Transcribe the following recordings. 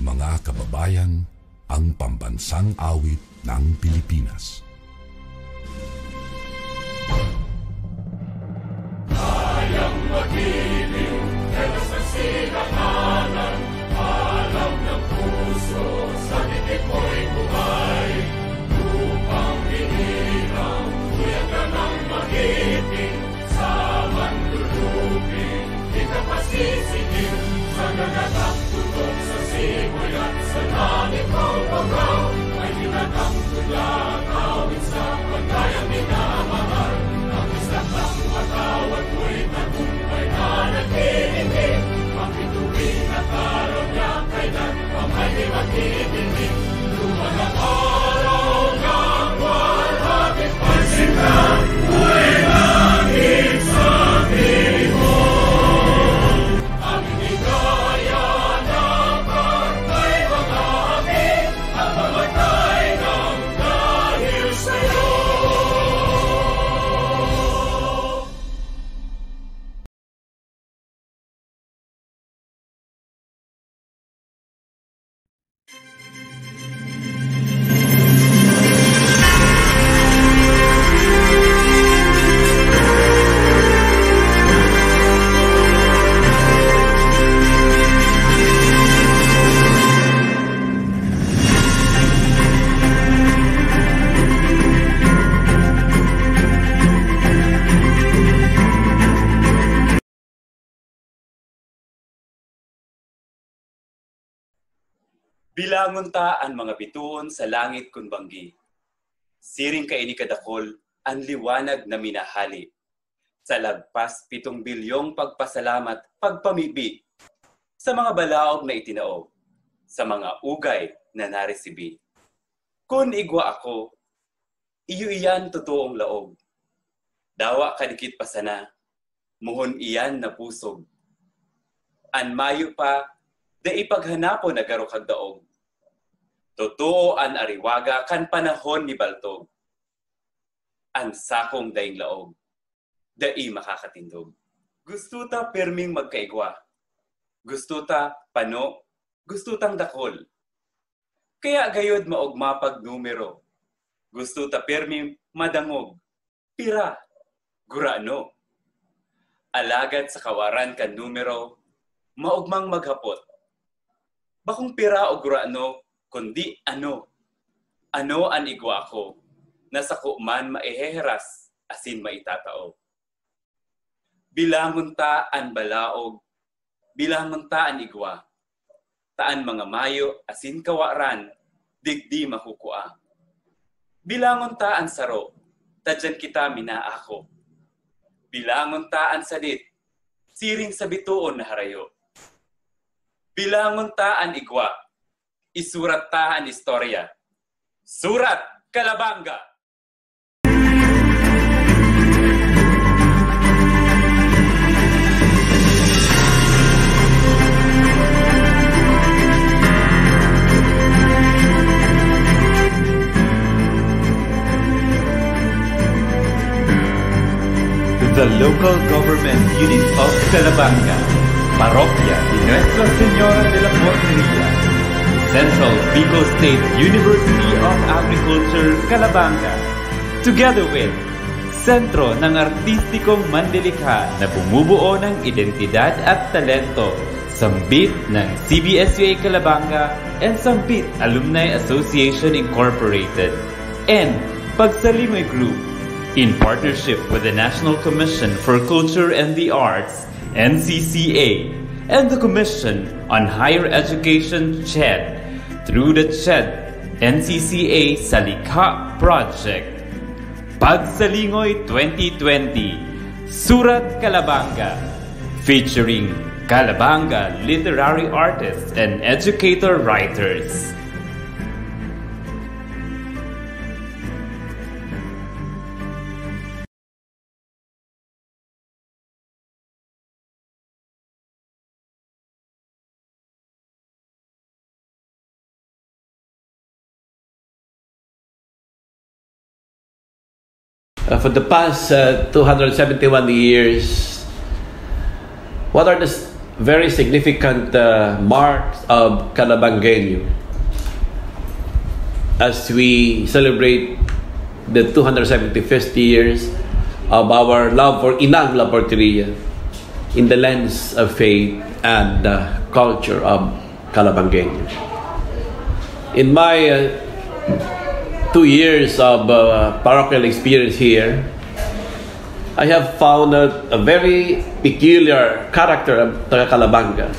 Mga kababayan, ang pambansang awit ng Pilipinas. Kayang mag-ibig, pero sa sinakanan, alam ng puso, sa titik mo'y buhay. Upang hinirang, kuya ka ng mag-ibig, sa manlulupin, di ka pasisigil, sa nanagang tutok sa simoy at sa langit mo pagaw, ay hinatang tula, awit sa pagkayang minamahal. Ang isang ng matawad mo'y tagumpay na nag-iindig, makituwing at araw niya kailan ang may mag-iindig. Luman ang araw ng walhapit, pansin na, buhay langit sa piling mo. Ang inigaya ng pagkay mga amin, ang mamatay ng dahil sa'yo. Bilangon ta ang mga bituon sa langit kun banggi. Siring kaini kadakol ang liwanag na minahali. Sa lagpas 7 bilyong pagpasalamat, pagpamibi. Sa mga balaog na itinaog. Sa mga ugay na naresibi. Kun igwa ako, iyo iyan totoong laog. Dawa kadikit pa sana, muhon iyan na pusog. An mayo pa, da ipaghanapon na garo kag daog. Totoo an ariwaga kan panahon ni baltog. An sakong daing laog, dai makakatindog. Gusto ta perming magkaigwa. Gusto ta pano, gusto tang dakol. Kaya gayod maogma pag numero. Gusto ta permi madangog. Pira, gurano. Alagad sa kawaran kan numero, maugmang maghapot. Bakong pira o gurano, kundi ano. Ano an igwa ko, na sa kuman maiheheras, asin maitatao. Bilangon ta an balaog, bilangon ta an igwa. Taan mga mayo, asin kawaran, digdi makukua. Bilangon ta an saro, tadyan kita minaako. Bilangon ta an sadit, siring sa bituon na harayo. Bilangon ta an igwa, isurat ta an istorya. Surat Calabanga! The local government unit of Calabanga, Parokya de Nuestra Señora de la Porteria, Central Bikol State University of Agriculture, Calabanga, together with Sentro ng Artistikong Manlilikha na bumubuo ng identidad at talento, Sambit ng CBSUA Calabanga and Sambit Alumni Association Incorporated, and Pagsalingoy Group, in partnership with the National Commission for Culture and the Arts, NCCA, and the Commission on Higher Education, CHED, through the CHED NCCA Salikha Project. Pagsalingoy 2020, Surat Calabanga, featuring Calabanga literary artists and educator writers. For the past 271 years, what are the very significant marks of Calabangueño as we celebrate the 275th years of our love for Inang La Porteria in the lens of faith and culture of Calabangueño? In my 2 years of parochial experience here, I have found a very peculiar character of taga Calabanga.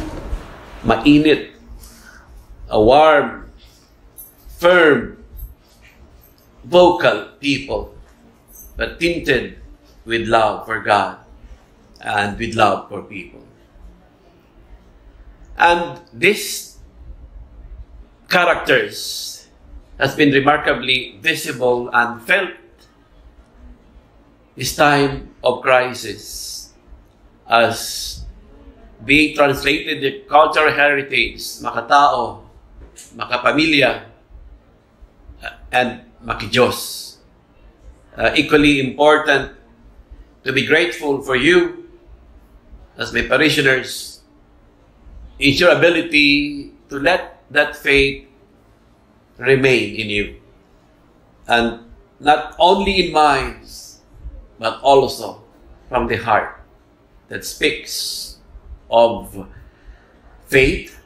Mainit, a warm, firm, vocal people, but tinted with love for God and with love for people. And these characters has been remarkably visible and felt this time of crisis as being translated the cultural heritage, makatao, makapamilya, and makidiyos. Equally important to be grateful for you as my parishioners, in your ability to let that faith remain in you, and not only in minds, but also from the heart that speaks of faith,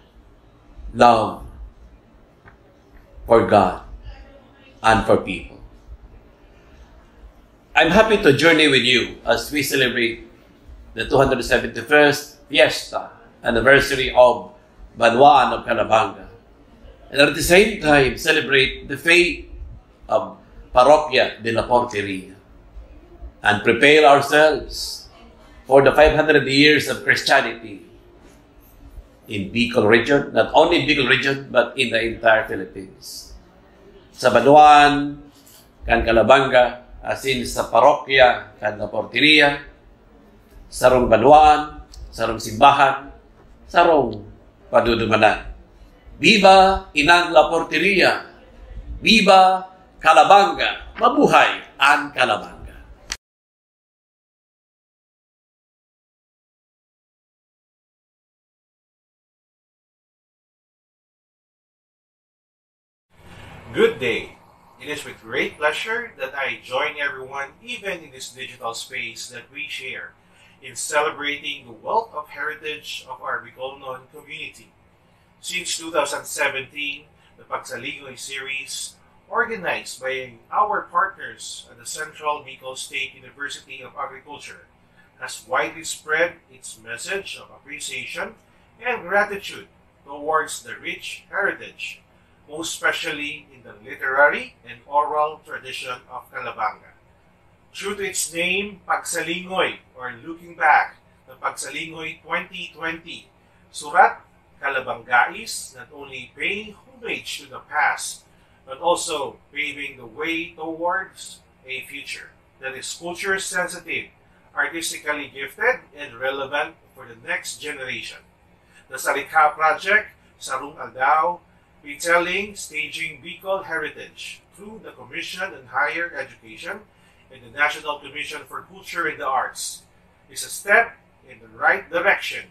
love for God and for people. I'm happy to journey with you as we celebrate the 271st Fiesta anniversary of Banwaan of Calabanga, and at the same time celebrate the faith of Parokya de la Porteria and prepare ourselves for the 500 years of Christianity in Bikol region, not only Bikol region, but in the entire Philippines. Sa Banwaan, kan Calabanga, asin sa Parokya, kan la Porteria, sarong Banwaan, sarong simbahan, sarong padudumanan. Viva Inang La Porteria! Viva Calabanga! Mabuhay ang Calabanga! Good day. It is with great pleasure that I join everyone, even in this digital space that we share, in celebrating the wealth of heritage of our Bikol community. Since 2017, the Pagsalingoy series, organized by our partners at the Central Bicol State University of Agriculture, has widely spread its message of appreciation and gratitude towards the rich heritage, most especially in the literary and oral tradition of Calabanga. True to its name, Pagsalingoy, or looking back, the Pagsalingoy 2020, Surat Calabanga is not only paying homage to the past, but also paving the way towards a future that is culture sensitive, artistically gifted, and relevant for the next generation. The Salika Project, Sarong Aldao, retelling, staging Bicol heritage through the Commission on Higher Education and the National Commission for Culture and the Arts, is a step in the right direction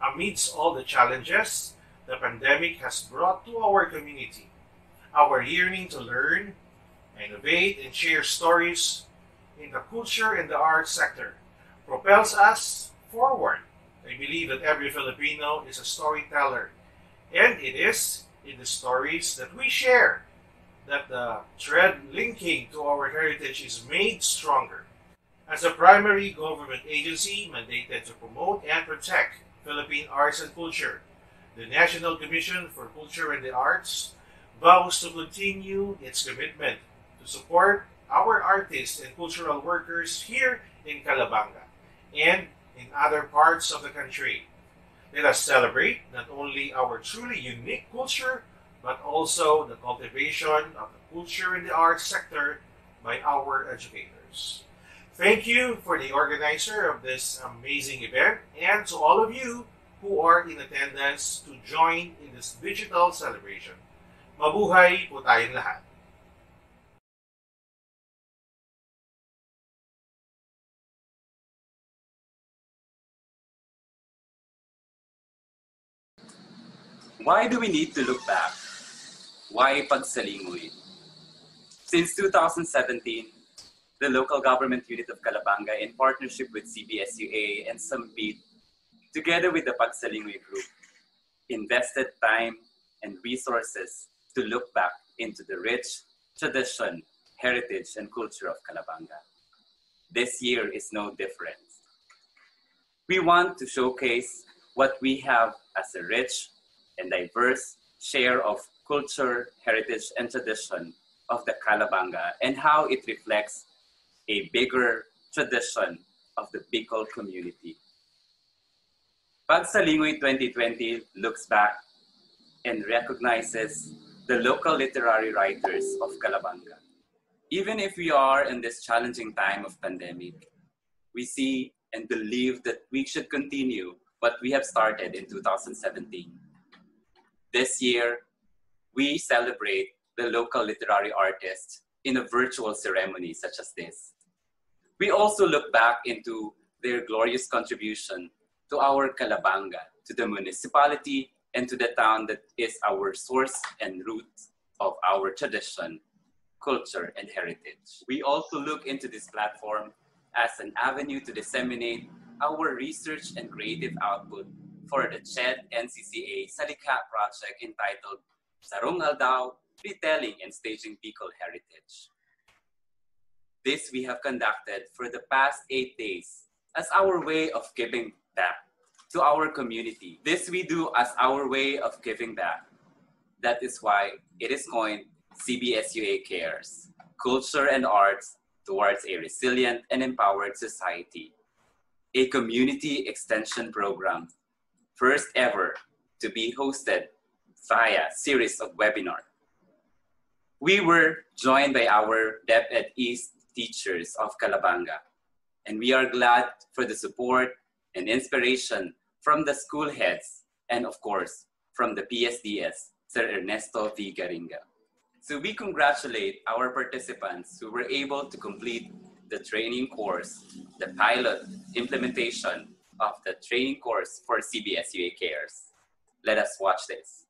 amidst all the challenges the pandemic has brought to our community. Our yearning to learn, innovate, and share stories in the culture and the arts sector propels us forward. I believe that every Filipino is a storyteller, and it is in the stories that we share that the thread linking to our heritage is made stronger. As a primary government agency mandated to promote and protect Philippine arts and culture, the National Commission for Culture and the Arts vows to continue its commitment to support our artists and cultural workers here in Calabanga and in other parts of the country. Let us celebrate not only our truly unique culture, but also the cultivation of the culture and the arts sector by our educators. Thank you for the organizer of this amazing event and to all of you who are in attendance to join in this digital celebration. Mabuhay po tayong lahat. Why do we need to look back? Why Pagsalingoy? Since 2017, the local government unit of Calabanga, in partnership with CBSUA and Sambit, together with the Pagsalingoy group, invested time and resources to look back into the rich tradition, heritage, and culture of Calabanga. This year is no different. We want to showcase what we have as a rich and diverse share of culture, heritage, and tradition of the Calabanga and how it reflects a bigger tradition of the Bikol community. Pagsalingoy 2020 looks back and recognizes the local literary writers of Calabanga. Even if we are in this challenging time of pandemic, we see and believe that we should continue what we have started in 2017. This year, we celebrate the local literary artists in a virtual ceremony such as this. We also look back into their glorious contribution to our Calabanga, to the municipality, and to the town that is our source and root of our tradition, culture, and heritage. We also look into this platform as an avenue to disseminate our research and creative output for the CHED NCCA Salika project entitled Sarong Aldao, Retelling and Staging Bicol Heritage. This we have conducted for the past 8 days as our way of giving back to our community. This we do as our way of giving back. That is why it is coined CBSUA Cares, Culture and Arts Towards a Resilient and Empowered Society, a community extension program, first ever to be hosted via series of webinar. We were joined by our DepEd East teachers of Calabanga, and we are glad for the support and inspiration from the school heads and of course from the PSDS, Sir Ernesto V. Garinga. So we congratulate our participants who were able to complete the training course, the pilot implementation of the training course for CBSUA Cares. Let us watch this.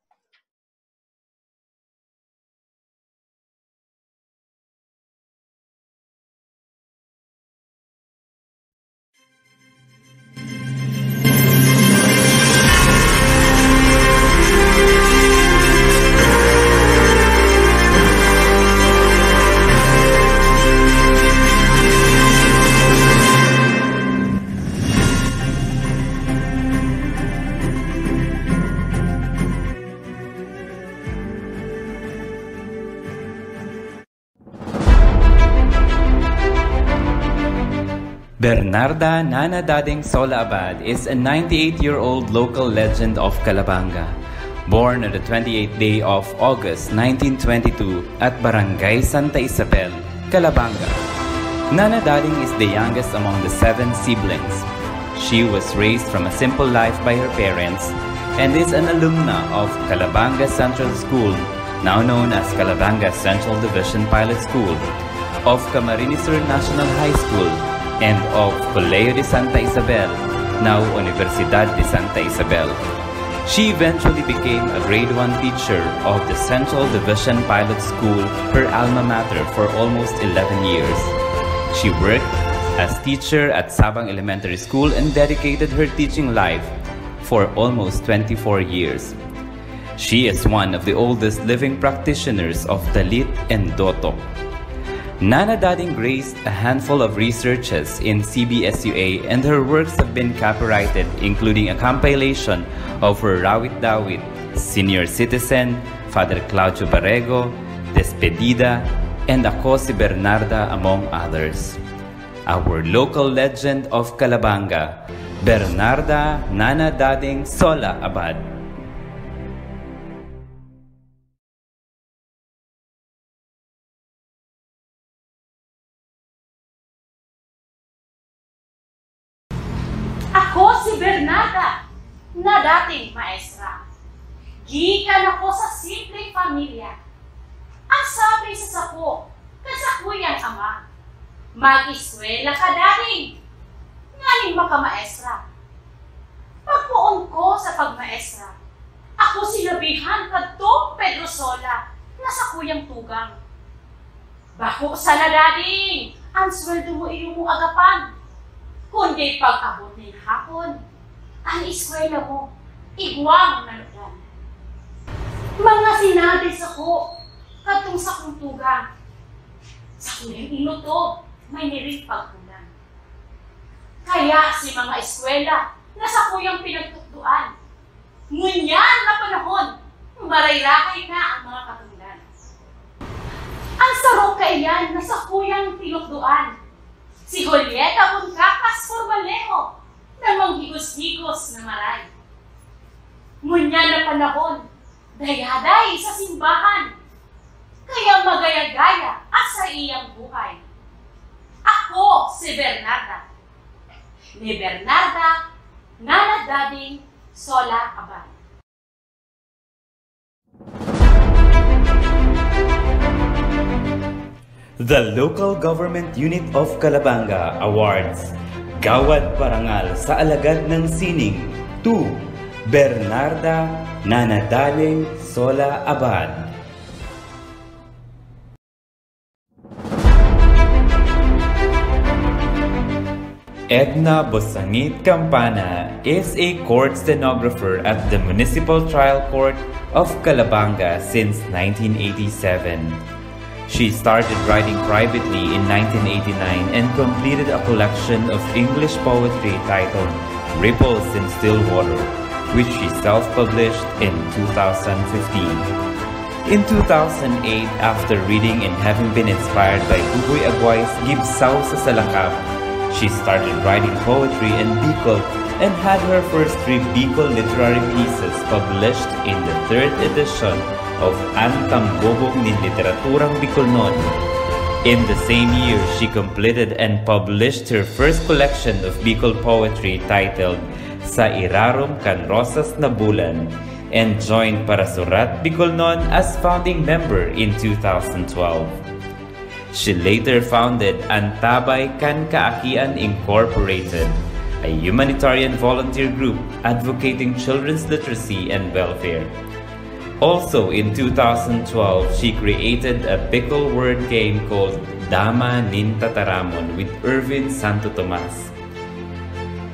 Bernarda Nana Dading Sola Abad is a 98-year-old local legend of Calabanga, born on the 28th day of August 1922 at Barangay Santa Isabel, Calabanga. Nana Dading is the youngest among the 7 siblings. She was raised from a simple life by her parents and is an alumna of Calabanga Central School, now known as Calabanga Central Division Pilot School, of Camarines Sur National High School, and of Colegio de Santa Isabel, now Universidad de Santa Isabel. She eventually became a grade 1 teacher of the Central Division Pilot School, her alma mater, for almost 11 years. She worked as teacher at Sabang Elementary School and dedicated her teaching life for almost 24 years. She is one of the oldest living practitioners of Dalit and Dotok. Nana Dading graced a handful of researches in CBSUA, and her works have been copyrighted, including a compilation of her Rawit Dawit, Senior Citizen, Father Claudio Barrego, Despedida, and Ako si Bernarda, among others. Our local legend of Calabanga, Bernarda Nana Dading Sola Abad. Ako si Bernarda, na dating maestra. Gikan ako sa simpleng pamilya. Ang sabi sa sako, kasakuyang ama, mag-eskwela ka dating, ngaling makamaestra. Pagpuon ko sa pagmaestra, ako sinabihan kadtong Pedro Sola na sa kuyang tugang. Bako sana dating, ang sweldo mo iyong mo agapan. Kundi pag-abot ng hapon, ang eskwela mo, igwang nalugan. Mga sinabi sa ko, katong sa kong tugang. Sa kuyang inuto, may niring pagkulang. Kaya si mga eskwela na sa kuyang pinagtukduan, ngunyan na panahon, marayrakay na ang mga katunglan. Ang sarong kaiyan na sa kuyang tinukduan, si Julieta Buncakas Formalejo na manghigos-higos na maray. Ngunyan na panahon, dayaday sa simbahan, kaya magaya-gaya asa iyang buhay. Ako si Bernarda, ni Bernarda Nana Dading Sola Abad. The Local Government Unit of Calabanga awards Gawad Parangal sa Alagad ng Sining to Bernarda Nana Dading Sola Abad. Edna B. Campana is a court stenographer at the Municipal Trial Court of Calabanga since 1987. She started writing privately in 1989 and completed a collection of English poetry titled Ripples in Still Water, which she self-published in 2015. In 2008, after reading and having been inspired by Aguay's Gibsaw sa Salakap, she started writing poetry in Bikol and had her first 3 Bikol literary pieces published in the 3rd edition of Antang Bobog ni Literaturang Bicolnon. In the same year, she completed and published her first collection of Bicol poetry titled Sa Irarom kan Rosas na Bulan, and joined para Surat Bicolnon as founding member in 2012. She later founded Antabay Kan Kaakian Incorporated, a humanitarian volunteer group advocating children's literacy and welfare. Also in 2012, she created a Bicol word game called Dama Nin Tataramon with Irvin Santo Tomas.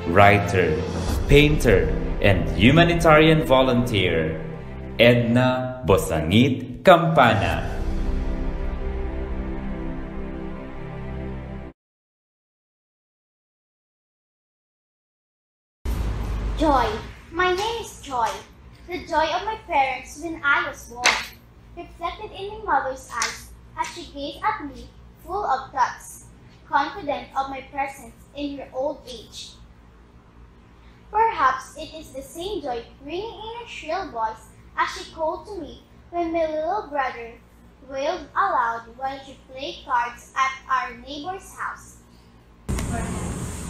Writer, painter, and humanitarian volunteer, Edna B. Campana. Joy. My name is Joy. The joy of my parents when I was born, reflected in my mother's eyes as she gazed at me full of thoughts. confident of my presence in her old age. Perhaps it is the same joy ringing in her shrill voice as she called to me when my little brother wailed aloud while she played cards at our neighbor's house.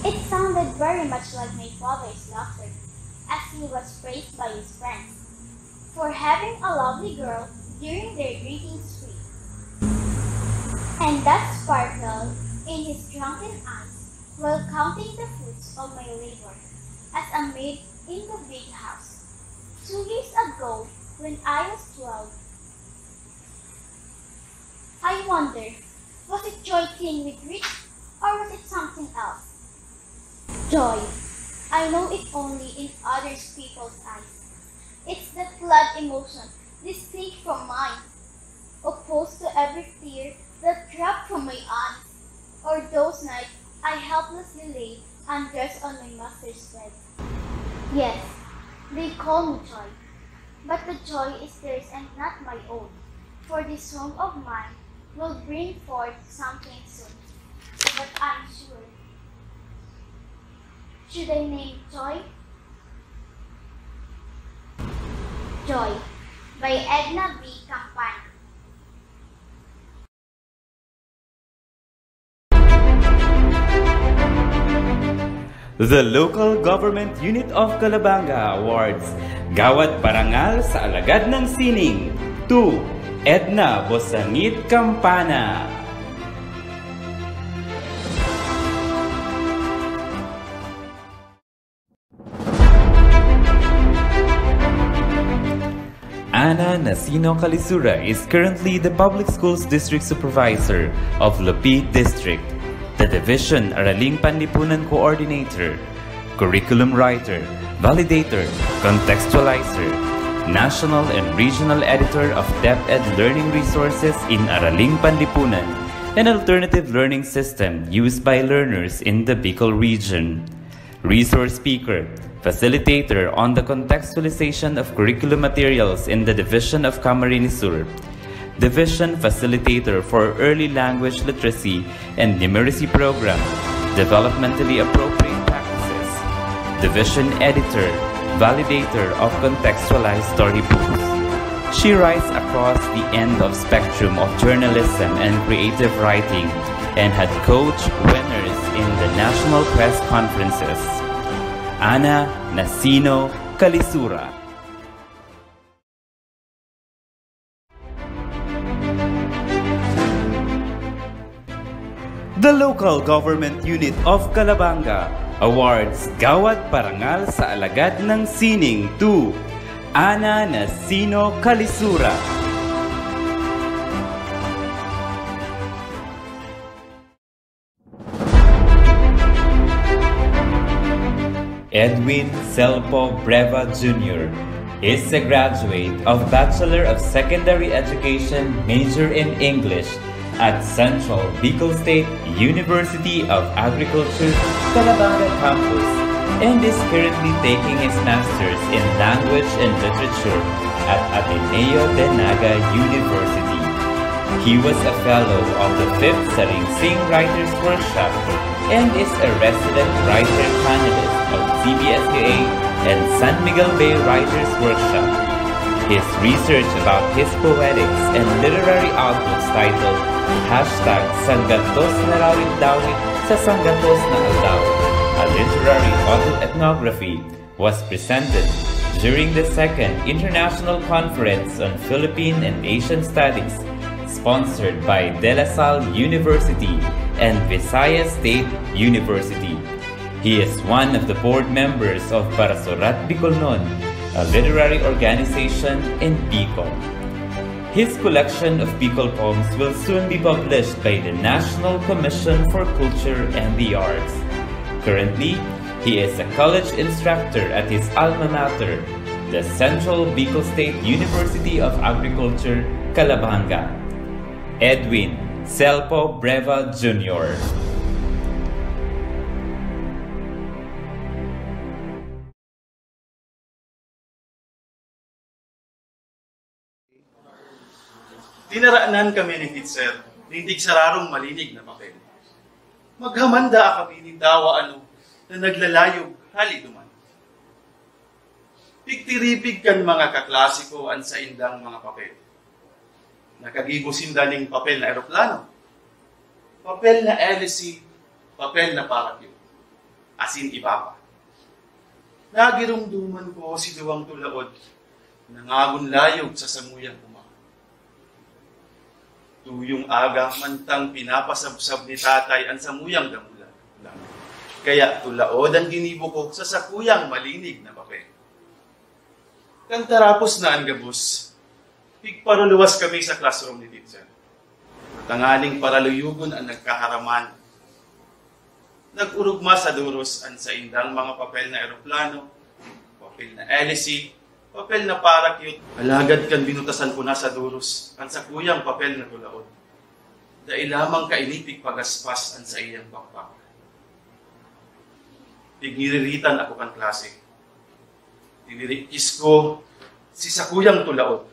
It sounded very much like my father's laughter, as he was praised by his friends for having a lovely girl during their drinking spree. And that sparkle in his drunken eyes while counting the fruits of my labor as a maid in the big house. 2 years ago, when I was 12, I wonder, was it joy tinged with grief, or was it something else? Joy. I know it only in other people's eyes. It's that glad emotion, distinct from mine, opposed to every tear that dropped from my eyes, or those nights I helplessly lay undressed on my master's bed. Yes, they call me Joy, but the joy is theirs and not my own, for this song of mine will bring forth something soon. But I'm sure. Should I name Joy? Joy by Edna B. Campana. The Local Government Unit of Calabanga awards Gawad Parangal sa Alagad ng Sining to Edna Bosangit Campana. Ana Nasino Calisura is currently the Public Schools District Supervisor of Lupi District, the Division Araling Panlipunan Coordinator, Curriculum Writer, Validator, Contextualizer, National and Regional Editor of DepEd Learning Resources in Araling Panlipunan, an alternative learning system used by learners in the Bikol region. Resource Speaker, Facilitator on the contextualization of curriculum materials in the Division of Camarines Sur, Division Facilitator for Early Language Literacy and Numeracy Program, Developmentally Appropriate Practices, Division Editor, Validator of Contextualized Storybooks. She writes across the end of spectrum of journalism and creative writing and had coached winners in the national press conferences. Ana Nasino Calisura. The Local Government Unit of Calabanga awards Gawad Parangal sa Alagad ng Sining to Ana Nasino Calisura. Edwin Breva Jr. is a graduate of Bachelor of Secondary Education major in English at Central Bikol State University of Agriculture, Calabanga Campus, and is currently taking his Master's in Language and Literature at Ateneo de Naga University. He was a Fellow of the 5th Saring Sing Writers Workshop and is a resident writer panelist of CBSUA and San Miguel Bay Writers Workshop. His research about his poetics and literary outputs titled #Sanggatos na Rawit Dawit sa Sanggatos na Aldaw, a literary autoethnography, was presented during the 2nd International Conference on Philippine and Asian Studies, sponsored by De La Salle University and Visayas State University. He is one of the board members of Para Surat Bicolnon, a literary organization in Bikol. His collection of Bikol poems will soon be published by the National Commission for Culture and the Arts. Currently, he is a college instructor at his alma mater, the Central Bikol State University of Agriculture, Calabanga. Edwin Breva Jr. Dinaraanan kami ni Teacher, nindig sa rarong malinig na papel. Maghamanda kami ni dawa na naglalayog haliduman. Pigtiripig kan mga kaklasiko an sa indang mga papel. Nakagibusin daning papel na aeroplano, papel na LC, papel na parakyo, asin iba pa. Nagirumduman ko si Duwang Tulaod, nangagunlayog sa samuyang uma. Tuyong aga mantang pinapasabsab ni tatay ang samuyang damula. Kaya tulaod ang ginibo ko sa sakuyang malinig na papel. Kang tarapos na ang gabos, pigparuluwas kami sa classroom ni teacher. Tangaling paraluyugon ang nagkaharaman. Nag-urugma sa duros ang sa indang mga papel na aeroplano, papel na LC, papel na parakyut. Alagad kan binutasan ko na sa duros ang sa kuyang papel na tulaod. Dahil lamang kainipig pagaspas ang sa iyang pakpak. Tigniriritan ako kan klase. Tinirikis ko si sa kuyang tulaod.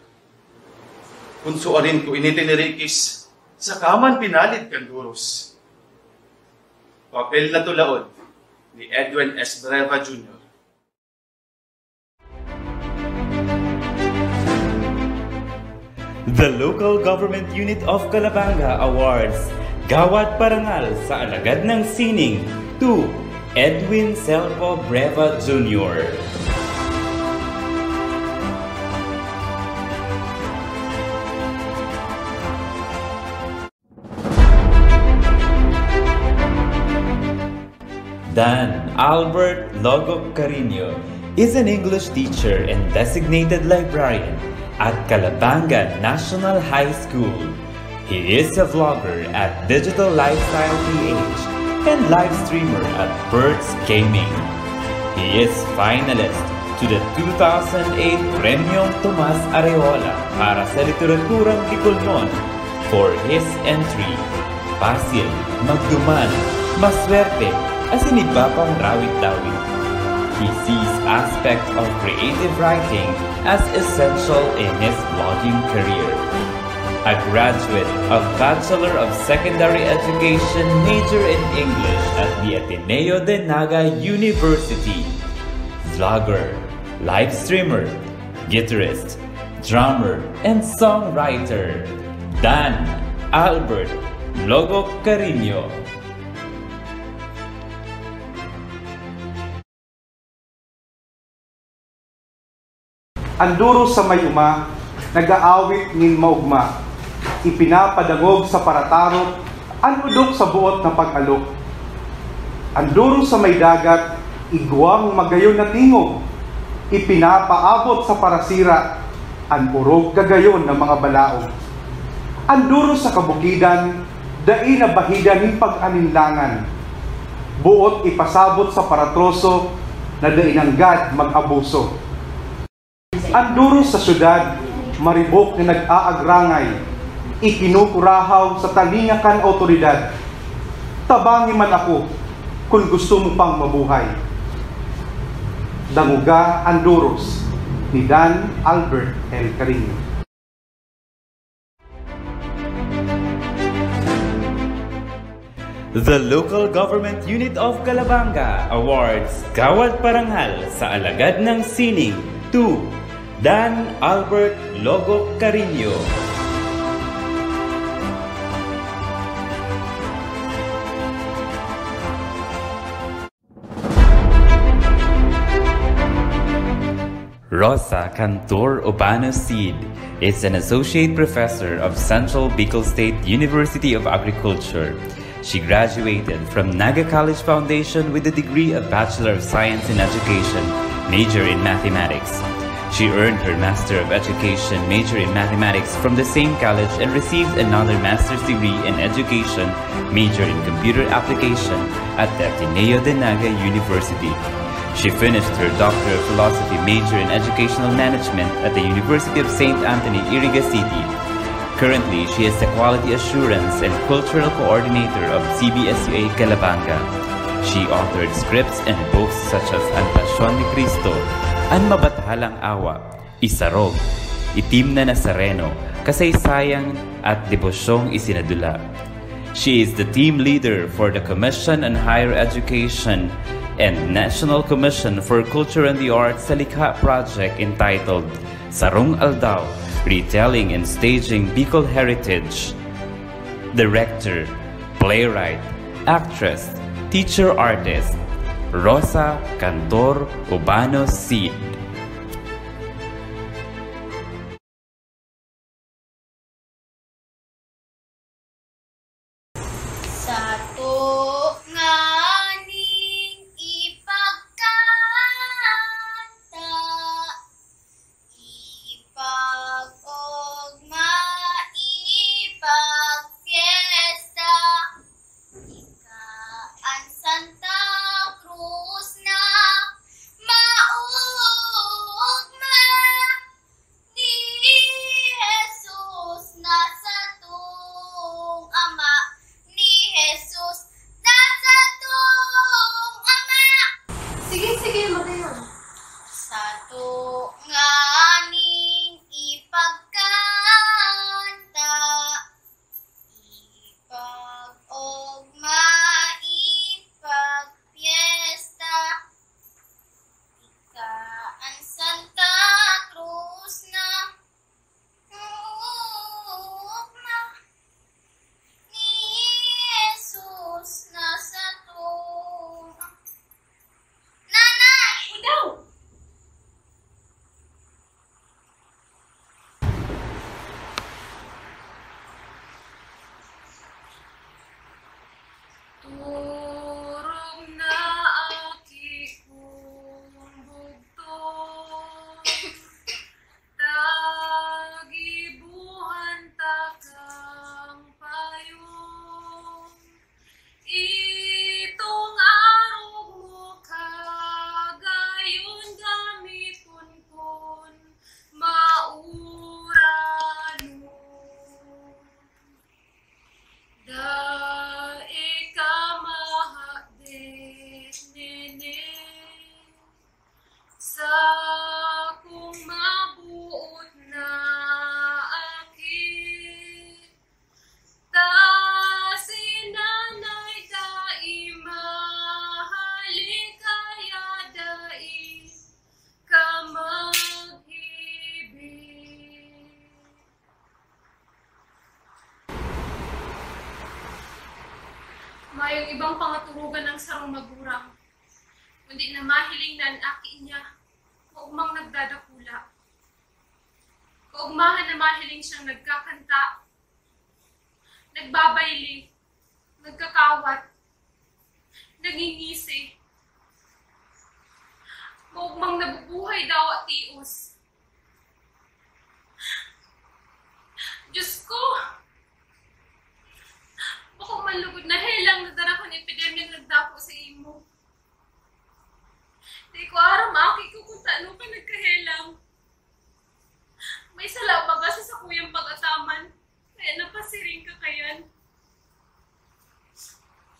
Kung suarin ko initinirikis, sa kaman pinalit kan duros. Papel na tulaod ni Edwin S. Breva Jr. The Local Government Unit of Calabanga awards Gawad Parangal sa Alagad ng Sining to Edwin Selvo Breva Jr. Dan Albert Logo Carino is an English teacher and designated librarian at Calabanga National High School. He is a vlogger at Digital Lifestyle PH and live streamer at Birds Gaming. He is finalist to the 2008 Premio Tomas Areola para sa literaturang Bicolnon for his entry, Pasil, Magduman, Maswerte, asin iba pang rawit-dawit. He sees aspects of creative writing as essential in his blogging career. A graduate of Bachelor of Secondary Education major in English at the Ateneo de Naga University. Vlogger, live streamer, guitarist, drummer, and songwriter, Dan Albert Logo Carino. Anduro sa may uma, nag-aawit nin maugma, ipinapadangog sa paratarok, anudok sa buot na pag-alok. Anduro sa may dagat, igwang magayon na tingog, ipinapaabot sa parasira, anurog gagayon ng mga balaog. Anduro sa kabukidan, dai na bahidan nin pag-aninlangan, buot ipasabot sa paratroso, na dai nanggad mag-abuso. Anduro sa syudad, maribok na nag-aagrangay, ikinukurahaw sa talingakan otoridad. Tabangi man ako kung gusto mo pang mabuhay. Danguga Anduros ni Dan Albert L. Carino. The Local Government Unit of Calabanga awards Gawad Parangal sa Alagad ng Sining to Dan Albert Logo Carino. Rosa Cantor Ubano-Cid is an associate professor of Central Bikol State University of Agriculture. She graduated from Naga College Foundation with the degree of Bachelor of Science in Education, major in Mathematics. She earned her Master of Education major in Mathematics from the same college and received another master's degree in Education major in Computer Application at the Ateneo de Naga University. She finished her Doctor of Philosophy major in Educational Management at the University of St. Anthony, Iriga City. Currently, she is the Quality Assurance and Cultural Coordinator of CBSUA Calabanga. She authored scripts and books such as Ang Pasyon ni Cristo, Ang Mabatalang Awa, Isarog, Itim na Nazareno, Kasaysayang at Debosyong Isinadula. She is the team leader for the Commission on Higher Education and National Commission for Culture and the Arts sa Likha project entitled Sarong Aldao, Retelling and Staging Bikol Heritage. Director, playwright, actress, teacher artist, Rosa Cantor Ubano-Cid. Mayong ibang pangaturugan ng sarong magurang, kundi na mahiling na ang aki niya, kaugmang nagdadakula. Kaugmahan na mahiling siyang nagkakanta, nagbabayli, nagkakawat, nangingisi. Kaugmang nabubuhay daw at tios. Diyos ko! Baka malugod na helang nadara ko ng epidemya nagdapo sa imo. Di ko aram aki ko kung taano ka nagkahelang. May sala baga sa kuyang pag-ataman, kaya napasiring ka kayan.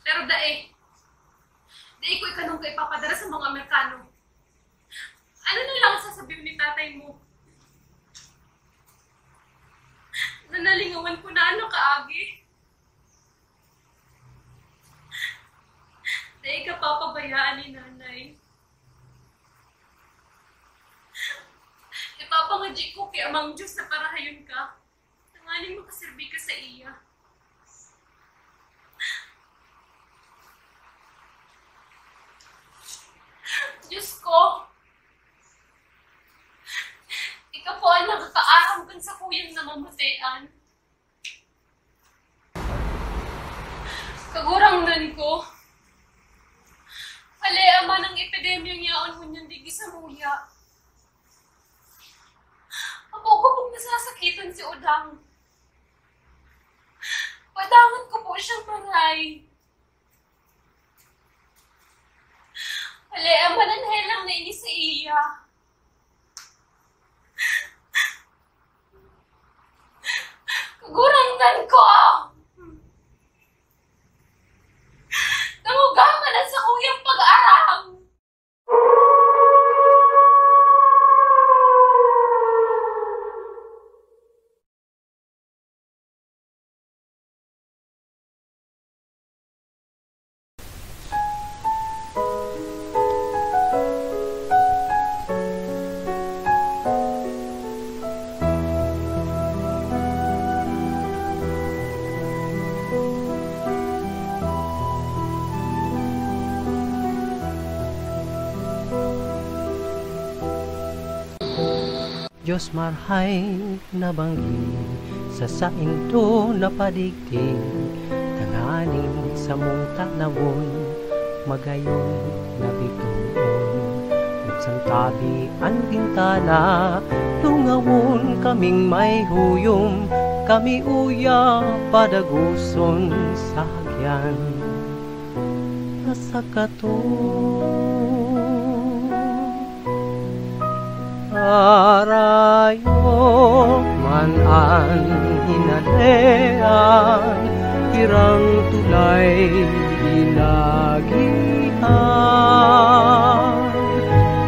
Pero dae ko ikanong ka ipapadara sa mga Amerikano. Ano na lang sasabihin ni tatay mo? Nanalingawan ko na ano kaagi. Dahil ka papabayaan ni nanay. Ipapangadji ko kay amang Diyos na parahayon ka. Tangaling makaserbi ka sa iya. Diyos ko, ikaw po ang nakakaaram kan sa kuyang namamatayan. Kagurangnan ko, ama ng epidemyang yaon mo niyang digi sa muya. Apo ko pong nasasakitan si Udang. Padangan ko po siyang maray. Ama ng helang na ini sa iya. Kagurangnan ko! Diyos marhay nabanggi sa sainto na padigdig, tanganing sa mong tanawon magayon na bituon. Buksan tabi ang bintana, tungawon kaming may huyom, kami uya padaguson sa hagyan. Asa ka to? Arayo man ang hinalean, tirang tulay ilagihan.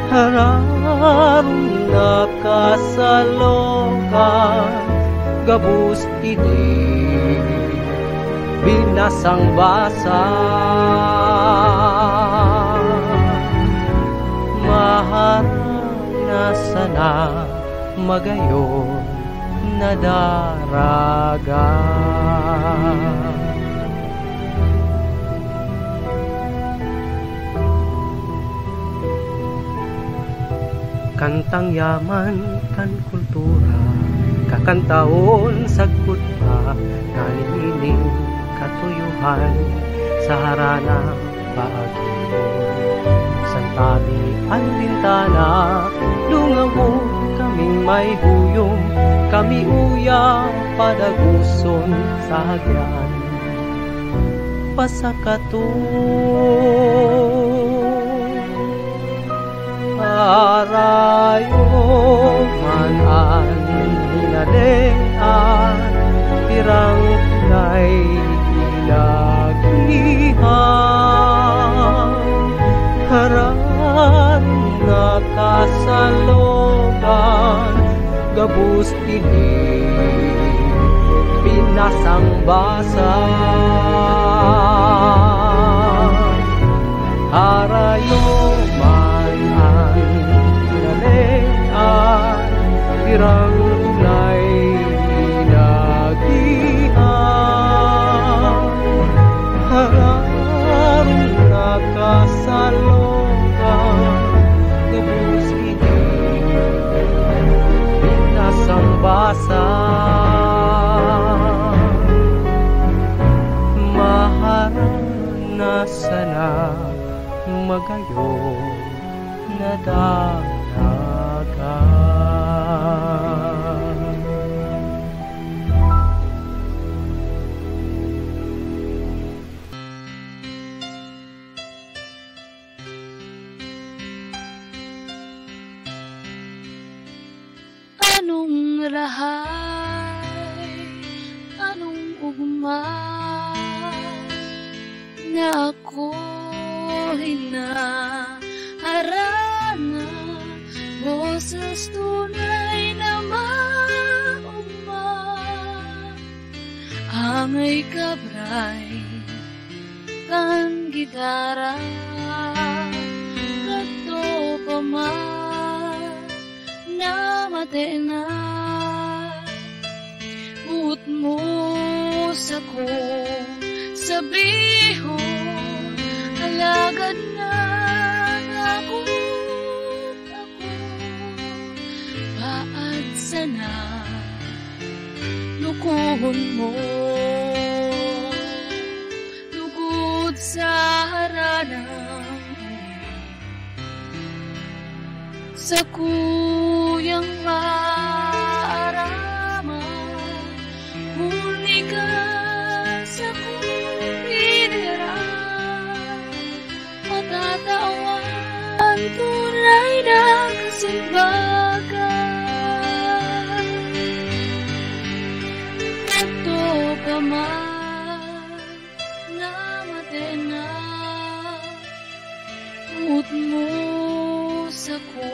Hararong nakasalokan, gabus ini binasang basa. Maharap na sana magayon na daraga. Kantang yaman kan kultura, kakantaon sa kutpa, nanining katuyuhan sa harana paagibon. Santabi ang bintana, lungawon kaming may huyom, kami uya padaguson sa hagyan. Pasakato arayo man ang hinalean, tirang tulay ilagihan. Harang nakasalogan, gabus ini pinasang basa. Arayo man ang hinalean, tirang tulay ilagihan. Harang nakasalogan, gabus ini pinasang basa. Maharap na sana magayon na dalaga. Anong rahay, anong ugma na ako hinaharana, boses tunay na maugma, angay kabray kan gitara, kato pa man namate na, buot mo sa ko sabihon, alagad na ako, paad sana lukuhon mo, lugod sa haranang sa kuyang maarama, huli ka sa kumpidera, matatawan tunay na kasimbaga. Ito pa man namate na, ut mo sa ko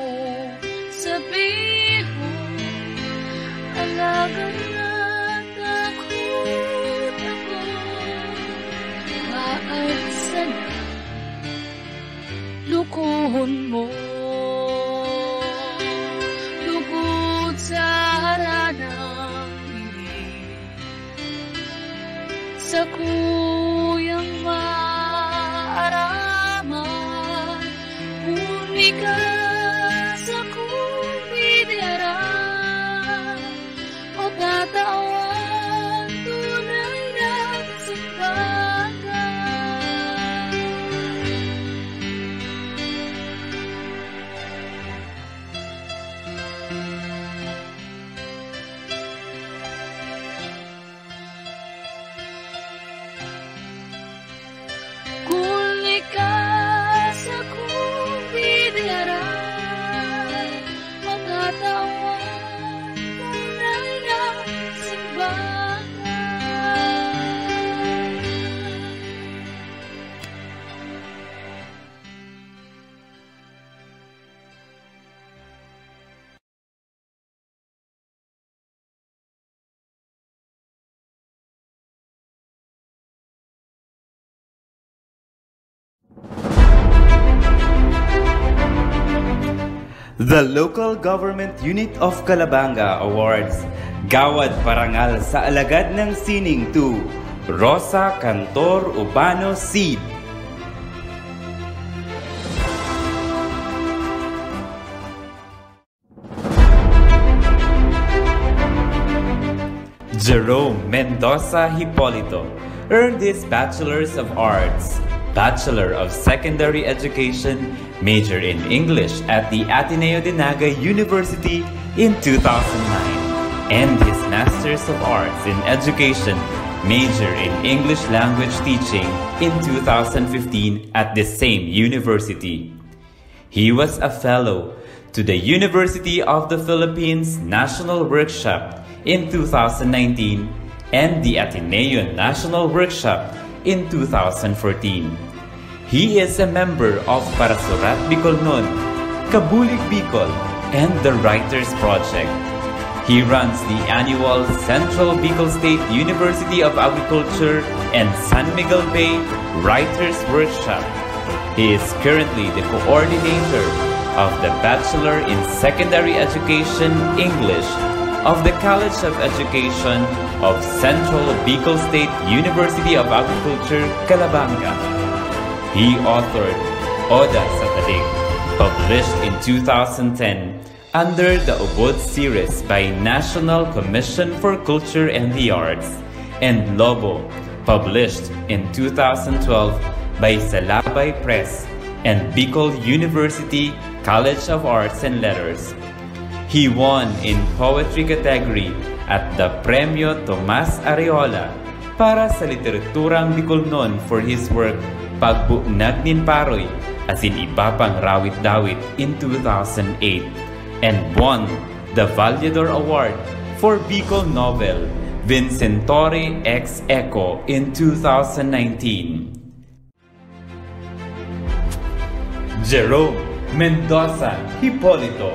sabihon, alagan na takot ako, paad sana lukuhon mo, lugod sa haranang sa kuyang maaraman, huli ka sa kumpidera, The Local Government Unit of Calabanga awards Gawad Parangal sa Alagad ng Sining to Rosa Cantor Ubano-Cid. Jerome Mendoza Hipolito earned his Bachelor's of Arts, Bachelor of Secondary Education, major in English at the Ateneo de Naga University in 2009, and his Master's of Arts in Education, major in English Language Teaching in 2015 at the same university. He was a fellow to the University of the Philippines National Workshop in 2019 and the Ateneo National Workshop in 2014. He is a member of Para Surat Bikol Nun, Kabulig Bikol, and the Writers Project. He runs the annual Central Bicol State University of Agriculture and San Miguel Bay Writers Workshop. He is currently the coordinator of the Bachelor in Secondary Education English of the College of Education of Central Bicol State University of Agriculture, Calabanga. He authored Oda sa Talig, published in 2010 under the Ubod series by National Commission for Culture and the Arts, and Lobo, published in 2012 by Salabay Press and Bicol University College of Arts and Letters. He won in poetry category at the Premio Tomas Areola para sa literaturang Bicolnon for his work Pagbugnag nin Paroy as in iba pang rawit-dawit in 2008, and won the Vallador Award for Bicol novel Vincentore Ex Eco in 2019. Jerome Mendoza Hipolito.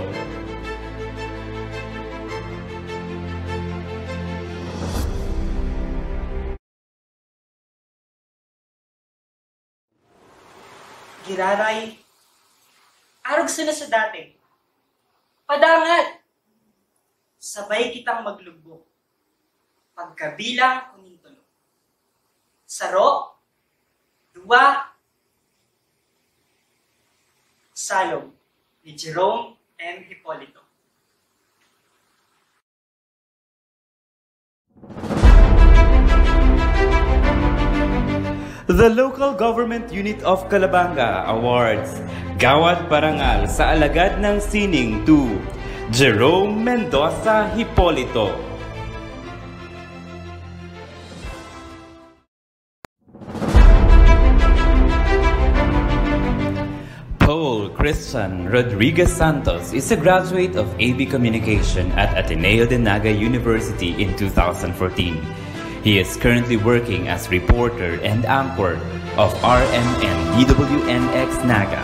Giraray, arog sila sa dati. Padangat, sabay kitang maglubog. Pagkabilang kuning tulo. Saro, dua, salog ni Jerome M. Hipolito. The Local Government Unit of Calabanga awards Gawad Parangal sa Alagad ng Sining to Jerome Mendoza Hipolito. Paul Christian Rodriguez Santos is a graduate of AB Communication at Ateneo de Naga University in 2014. He is currently working as reporter and anchor of RMN DWNX Naga.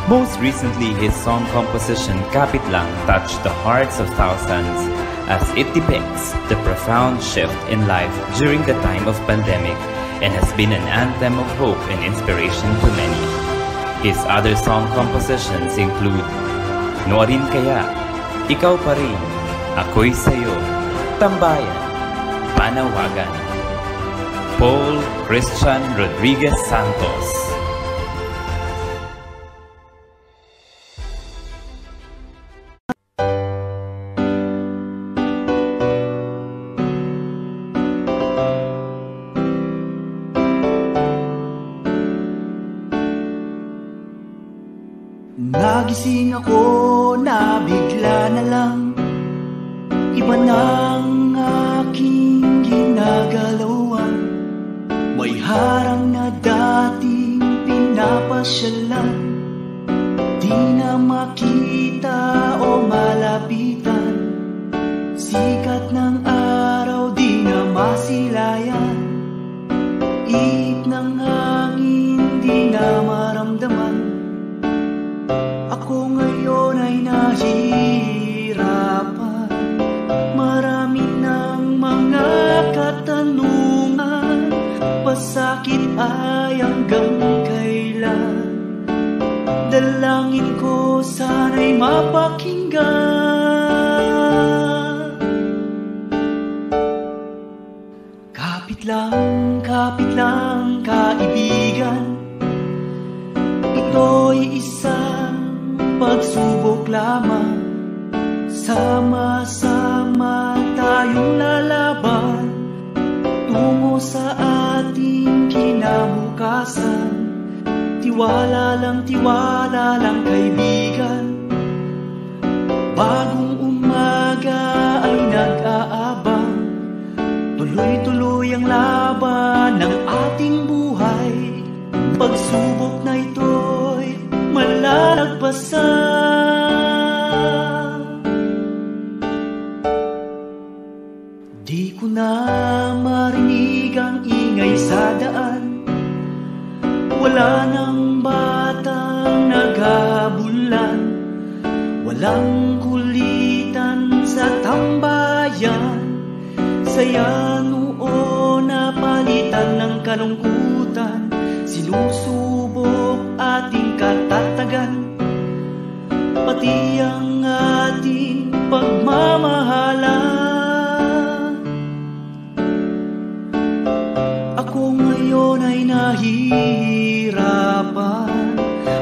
Most recently, his song composition Kapit Lang touched the hearts of thousands as it depicts the profound shift in life during the time of pandemic and has been an anthem of hope and inspiration to many. His other song compositions include Nuarin Kaya, Ikaw Pa Rin, Ako'y Sa'yo, Tambayan, Panawagan. Paul Christian Rodriguez Santos. Nagising ako na bigla na lang, iba nang aking ginagalawan. May harang na dating pinapasyalan, di na makita o malapitan. Sikat ng araw di na masilayan, ihip ng hangin di na maramdaman. Ako ngayon ay nahihirapan, marami ng mga katanungan. Pasakit ay hanggang kailan? dalangin ko sana'y mapakinggan. Kapit lang kaibigan, ito'y isang pagsubok lamang. Sama-sama tayong lalaban tungo sa ating kinabukasan. Tiwala lang kaibigan, bagong umaga ay nag-aabang. Tuloy-tuloy ang laban ng ating buhay. Pagsubok na ito'y malalagpasan. Di ko na marinig ang ingay sa daan, wala nang batang naghabulan, walang kulitan sa tambayan. Saya noon na palitan ng kalungkutan, sinusubok ating katatagan, pati ang ating pagmamahalan. Ako ngayon ay nahihirapan,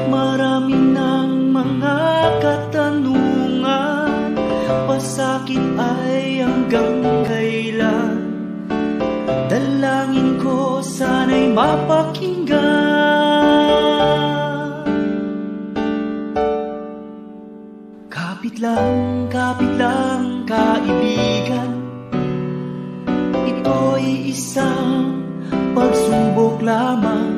marami ng mga katanungan, pasakit ay hanggang kailan. Dalangin ko sana'y mapakinggan. Kapit lang kaibigan, ito'y isang pagsubok lamang.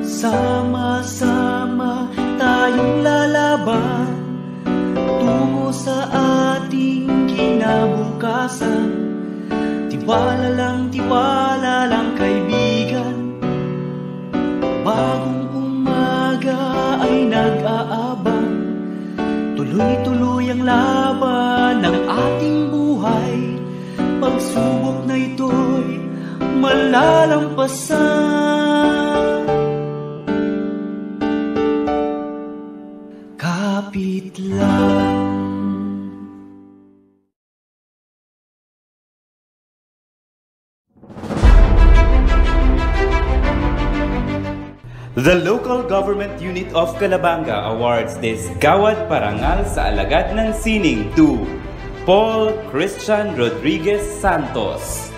Sama-sama tayong lalaban tungo sa ating kinabukasan. Tiwala lang kaibigan, bagong umaga ay nag-aabang. Tuloy-tuloy ang laban ng ating buhay. Pagsubok na ito'y malalampasan. Kapit lang. The Local Government Unit of Calabanga awards this Gawad Parangal sa Alagad ng Sining to Paul Christian Rodriguez Santos.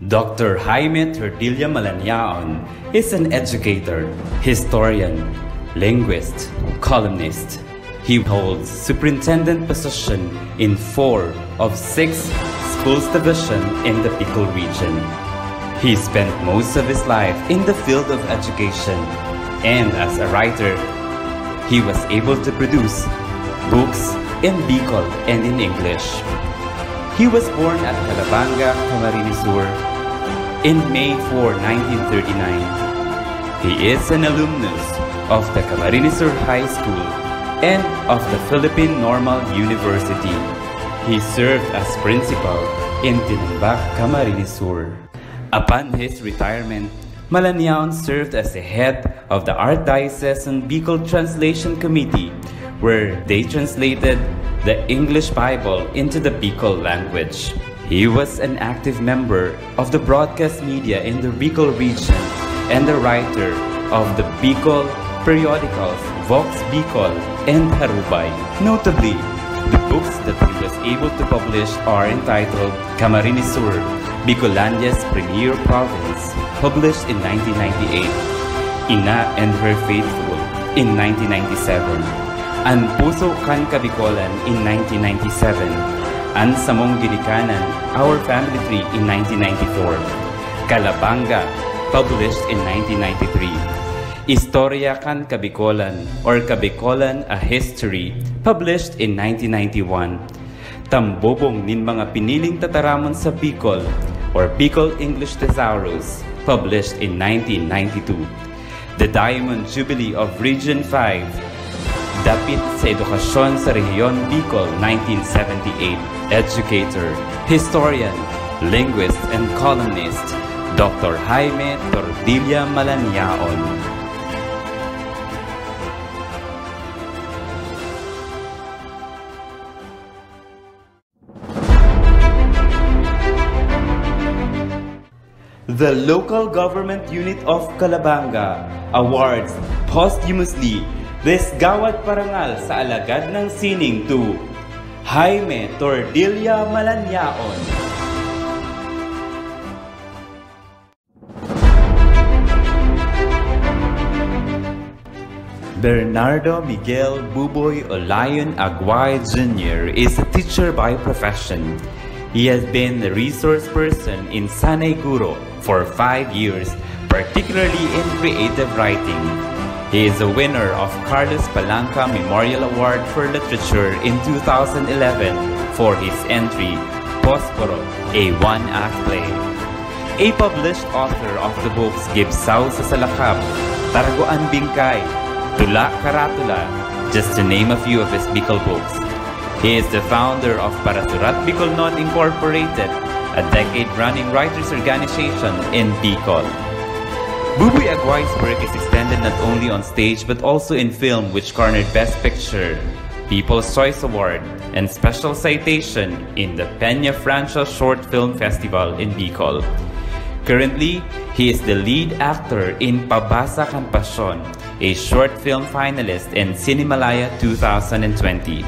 Dr. Jaime T. Malanyaon is an educator, historian, linguist, columnist. He holds superintendent position in 4 of 6 schools division in the Bikol region. He spent most of his life in the field of education, and as a writer, he was able to produce books in Bikol and in English. He was born at Calabanga, Camarines Sur in May 4, 1939. He is an alumnus of the Camarines Sur High School and of the Philippine Normal University. He served as principal in Tinambak, Camarines Sur. Upon his retirement, Malanyaon served as the head of the Archdiocesan Bicol Translation Committee, where they translated the English Bible into the Bicol language. He was an active member of the broadcast media in the Bicol region and the writer of the Bicol periodicals Vox Bicol and Harubay. Notably, the books that he was able to publish are entitled Camarines Sur, Bicolandia's Premier Province, published in 1998, Ina and Her Faithful in 1997, An Puso Kan Kabikolan in 1997, An Samong Gilikanan, Our Family Tree in 1994, Calabanga, published in 1993, Historia Kan Kabikolan or Kabikolan A History, published in 1991. Tambobong nin mga piniling tataramon sa Bicol or Bicol English Thesaurus, published in 1992. The Diamond Jubilee of Region 5, Dapit sa Edukasyon sa Rehiyon Bicol, 1978. Educator, historian, linguist and columnist, Dr. Jaime T. Malanyaon. The Local Government Unit of Calabanga awards posthumously this Gawad Parangal sa Alagad ng Sining to Jaime T. Malanyaon. Bernardo Miguel Buboy O, Aguay Jr. is a teacher by profession. He has been the resource person in Sanay Guro for 5 years, particularly in creative writing. He is a winner of Carlos Palanca Memorial Award for Literature in 2011 for his entry, Posporo, a one-act play. A published author of the books Gibsaw sa Salakab, Taragoan Bingkay, Tula Karatula, just to name a few of his Bikol books. He is the founder of Para Surat Bikol Incorporated, a decade-running writers' organization in Bikol. Buboy Aguay's work is extended not only on stage but also in film, which garnered Best Picture, People's Choice Award, and Special Citation in the Peña Francia Short Film Festival in Bicol. Currently, he is the lead actor in Pabasa Kan Pasyon, a short film finalist in Cinemalaya 2020.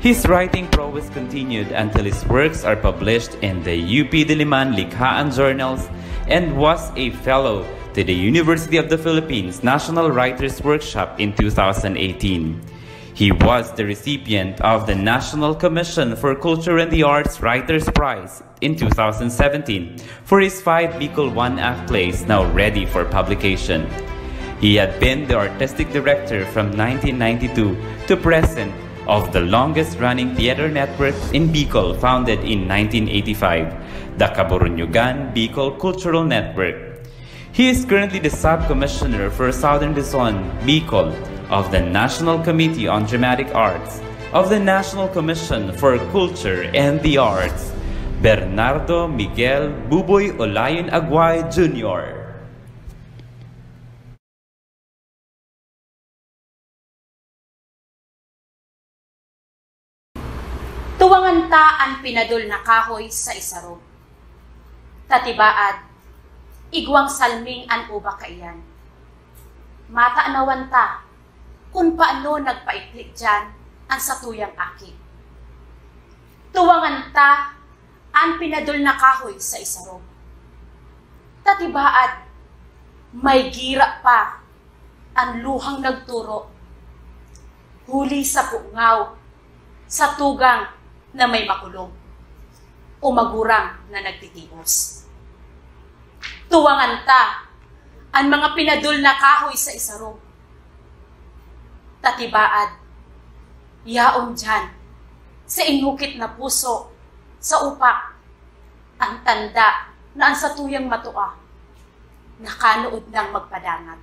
His writing prowess continued until his works are published in the UP Diliman Likhaan journals and was a fellow to the University of the Philippines National Writers Workshop in 2018. He was the recipient of the National Commission for Culture and the Arts Writers Prize in 2017 for his 5 Bicol one-act plays now ready for publication. He had been the artistic director from 1992 to present of the longest-running theater network in Bicol, founded in 1985, the Kaburunyugan Bicol Cultural Network. He is currently the Sub-Commissioner for Southern Luzon, Bicol, of the National Committee on Dramatic Arts, of the National Commission for Culture and the Arts, Bernardo Miguel Buboy O, Aguay Jr. Tuwangan ta ang pinadol na kahoy sa isarog. Tatibaad, igwang salming an uba kaiyan. Mataanawan ta, kung paano nagpaiklik dyan ang satuyang aki. Tuwangan ta ang pinadol na kahoy sa isarog. Tatibaad, may gira pa ang luhang nagturo. Huli sa pungaw, sa tugang na may makulong, o magurang na nagtitibos. Tuwangan ta ang mga pinadol na kahoy sa isarog. Tatibaad, yaon dyan sa inukit na puso sa upak ang tanda na ang satuyang matua nakanood ng magpadangat.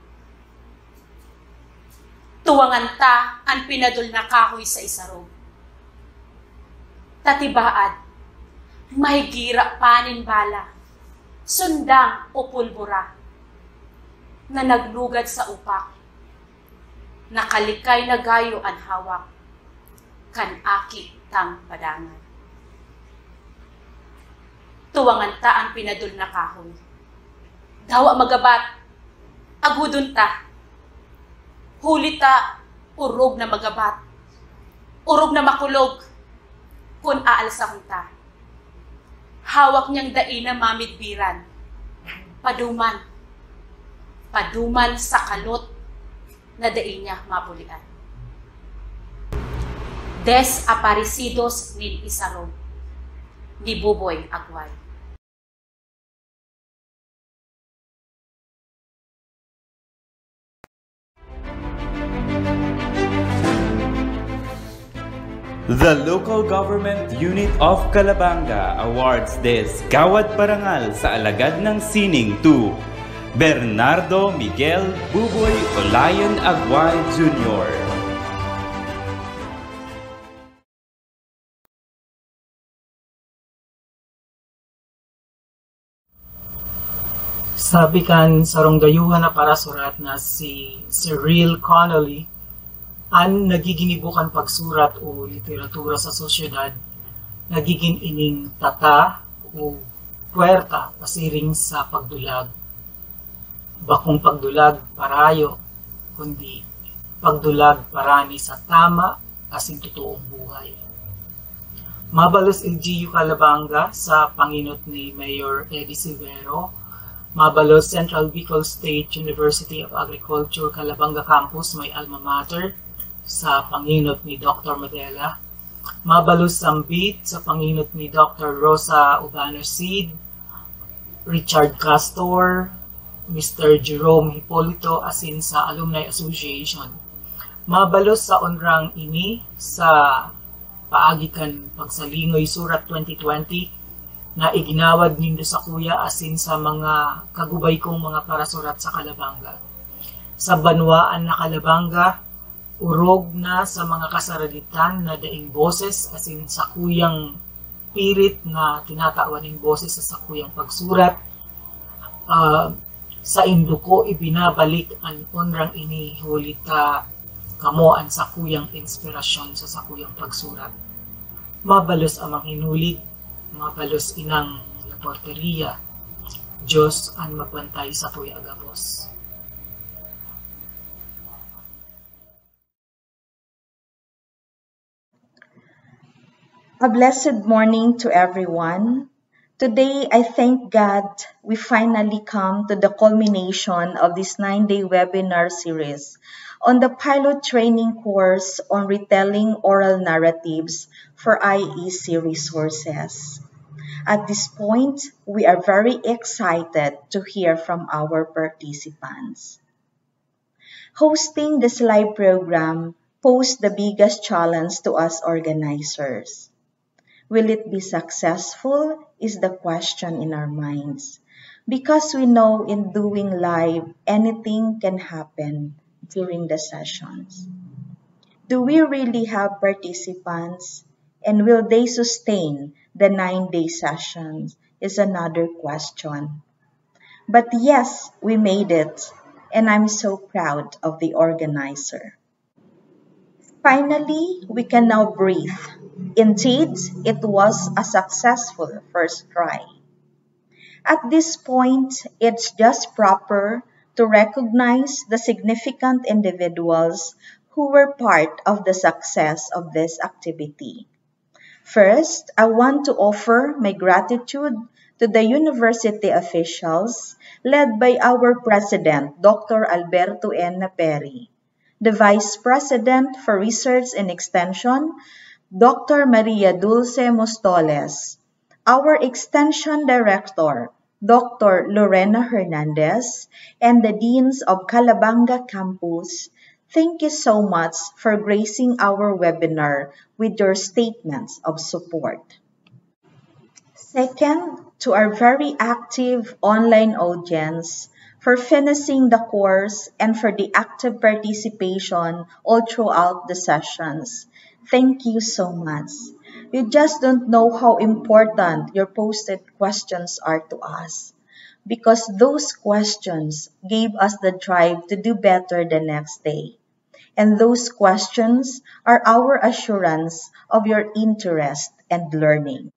Tuwangan ta ang pinadol na kahoy sa isarog. Tatibaad, may gira panin bala, sundang o pulbura, na naglugad sa upak, nakalikay na gayo ang hawak, kan aki tang padangan. Tuwangan ta ang pinadol na kahoy. Dawa magabat, agudon ta. Huli ta, urog na magabat, urog na makulog, kun aalsahon ta. Hawak niyang daina mamidbiran, paduman sa kalot na dain niya mabulian. Desaparecidos nin isarog, ni Buboy Aguay. The Local Government Unit of Calabanga awards this Gawad Parangal sa Alagad ng Sining to Bernardo Miguel Buboy O, Aguay Jr. Sabi kan sarong dayuhan na para surat na si Cyril Connolly, an nagiginibukan pagsurat o literatura sa sosyedad, nagiging ining tata o puwerta pasiring sa pagdulag. Bakong pagdulag parayo, kundi pagdulag parani sa tama asin totoong buhay. Mabalos LGU Calabanga sa panginot ni Mayor Eddie Silvero, mabalos Central Bikol State University of Agriculture Calabanga Campus may alma mater sa panginot ni Dr. Madela, mabalos Sambit sa panginot ni Dr. Rosa Ubano-Cid, Richard Castor, Mr. Jerome Hipolito asin sa Alumni Association. Mabalos sa onrang ini sa paagikan Pagsalingoy Surat 2020 na iginawad nindo sa kuya asin sa mga kagubay kong mga parasurat sa Calabanga. Sa banwaan na Calabanga, urog na sa mga kasaralitan na daing boses asin sa kuyang pirit na tinatawan ng boses sa kuyang pagsurat. Sa induko ibinabalik ang onrang ini hulita kamo ang sakuyang inspirasyon sa sakuyang pagsurat. Mabalos amang hinulig, mabalos inang laporteriya, Diyos ang magbantay sa kuya agapos. A blessed morning to everyone. Today, I thank God we finally come to the culmination of this 9-day webinar series on the pilot training course on retelling oral narratives for IEC resources. At this point, we are very excited to hear from our participants. Hosting this live program posed the biggest challenge to us organizers. Will it be successful is the question in our minds, because we know in doing live, anything can happen during the sessions. Do we really have participants, and will they sustain the 9-day sessions is another question. But yes, we made it, and I'm so proud of the organizer. Finally, we can now breathe. Indeed, it was a successful first try. At this point, it's just proper to recognize the significant individuals who were part of the success of this activity. First, I want to offer my gratitude to the university officials led by our President, Dr. Alberto N. Naperi, the Vice President for Research and Extension, Dr. Maria Dulce Mostoles, our Extension Director, Dr. Lorena Hernandez, and the Deans of Calabanga Campus. Thank you so much for gracing our webinar with your statements of support. Second, to our very active online audience for finishing the course and for the active participation all throughout the sessions. Thank you so much. You just don't know how important your posted questions are to us, because those questions gave us the drive to do better the next day. And those questions are our assurance of your interest and learning.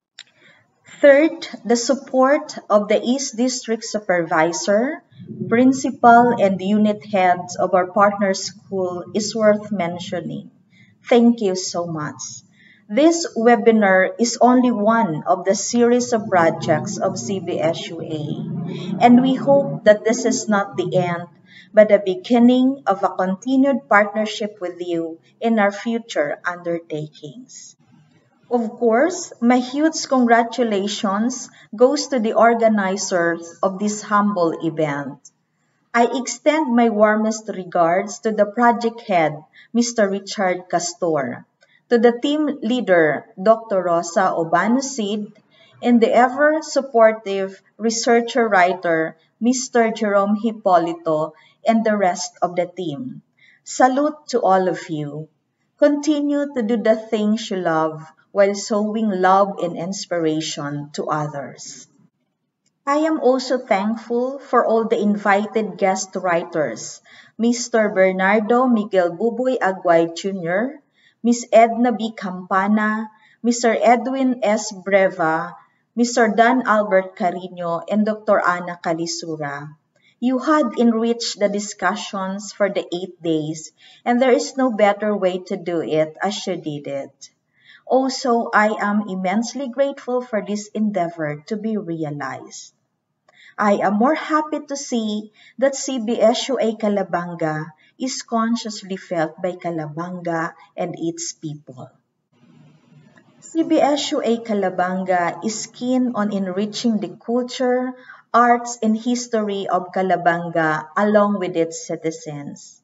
Third, the support of the East District Supervisor, Principal, and unit heads of our partner school is worth mentioning. Thank you so much. This webinar is only one of the series of projects of CBSUA, and we hope that this is not the end, but the beginning of a continued partnership with you in our future undertakings. Of course, my huge congratulations goes to the organizers of this humble event. I extend my warmest regards to the project head, Mr. Richard Castor, to the team leader, Dr. Rosa Ubano-Cid, and the ever-supportive researcher-writer, Mr. Jerome Hipolito, and the rest of the team. Salute to all of you. Continue to do the things you love while showing love and inspiration to others. I am also thankful for all the invited guest writers, Mr. Bernardo Miguel Buboy Aguay Jr., Miss Edna B. Campana, Mr. Edwin S. Breva, Mr. Dan Albert Carino, and Dr. Ana Calisura. You had enriched the discussions for the 8 days, and there is no better way to do it as you did it. Also, I am immensely grateful for this endeavor to be realized. I am more happy to see that CBSUA Calabanga is consciously felt by Calabanga and its people. CBSUA Calabanga is keen on enriching the culture, arts, and history of Calabanga along with its citizens.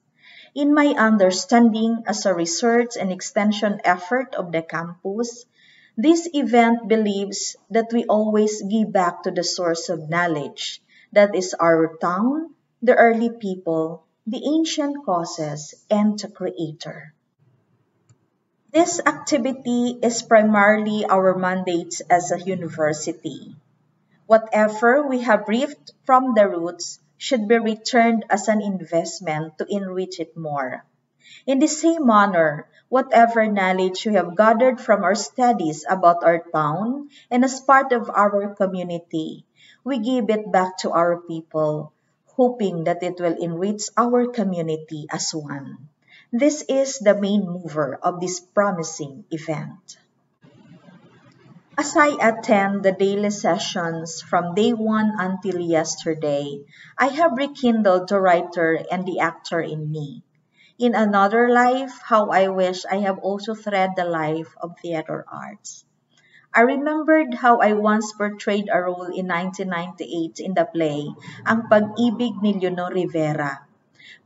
In my understanding as a research and extension effort of the campus, this event believes that we always give back to the source of knowledge, that is our town, the early people, the ancient causes, and the Creator. This activity is primarily our mandate as a university. Whatever we have reaped from the roots should be returned as an investment to enrich it more. In the same manner, whatever knowledge we have gathered from our studies about our town and as part of our community, we give it back to our people, hoping that it will enrich our community as one. This is the main mover of this promising event. As I attend the daily sessions from day one until yesterday, I have rekindled the writer and the actor in me. In another life, how I wish I have also thread the life of theater arts. I remembered how I once portrayed a role in 1998 in the play, Ang Pag-ibig ni Leonor Rivera.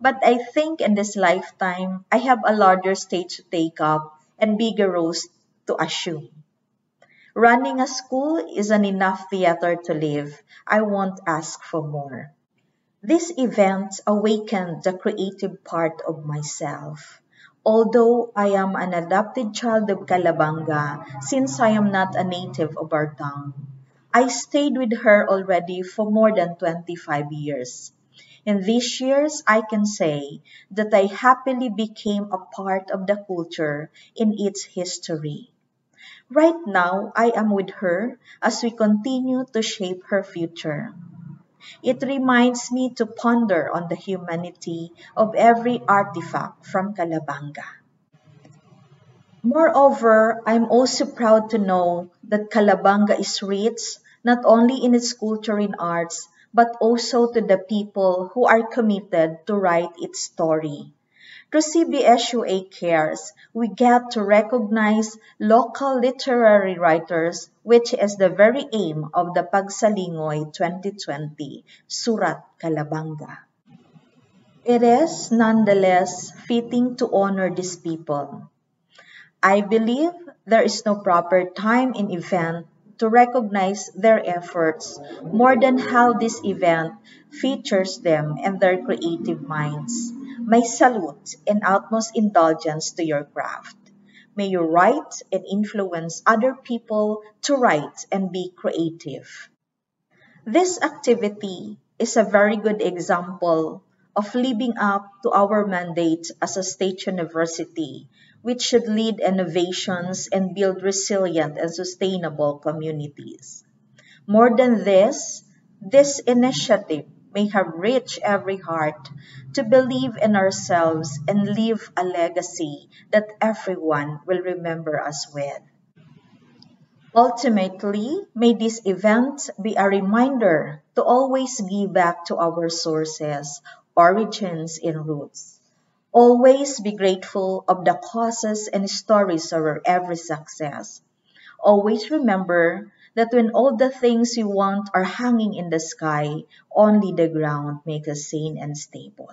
But I think in this lifetime, I have a larger stage to take up and bigger roles to assume. Running a school isn't enough theater to live. I won't ask for more. This event awakened the creative part of myself. Although I am an adopted child of Calabanga, since I am not a native of our town, I stayed with her already for more than 25 years. In these years, I can say that I happily became a part of the culture in its history. Right now, I am with her as we continue to shape her future. It reminds me to ponder on the humanity of every artifact from Calabanga. Moreover, I'm also proud to know that Calabanga is rich not only in its culture and arts, but also to the people who are committed to write its story. Through CBSUA Cares, we get to recognize local literary writers, which is the very aim of the Pagsalingoy 2020 Surat Calabanga. It is nonetheless fitting to honor these people. I believe there is no proper time in event to recognize their efforts more than how this event features them and their creative minds. My salute and utmost indulgence to your craft. May you write and influence other people to write and be creative. This activity is a very good example of living up to our mandate as a state university, which should lead innovations and build resilient and sustainable communities. More than this initiative may have reached every heart to believe in ourselves and leave a legacy that everyone will remember us with. Ultimately, may this event be a reminder to always give back to our sources, origins, and roots. Always be grateful of the causes and stories of our every success. Always remember that when all the things you want are hanging in the sky, only the ground makes us sane and stable.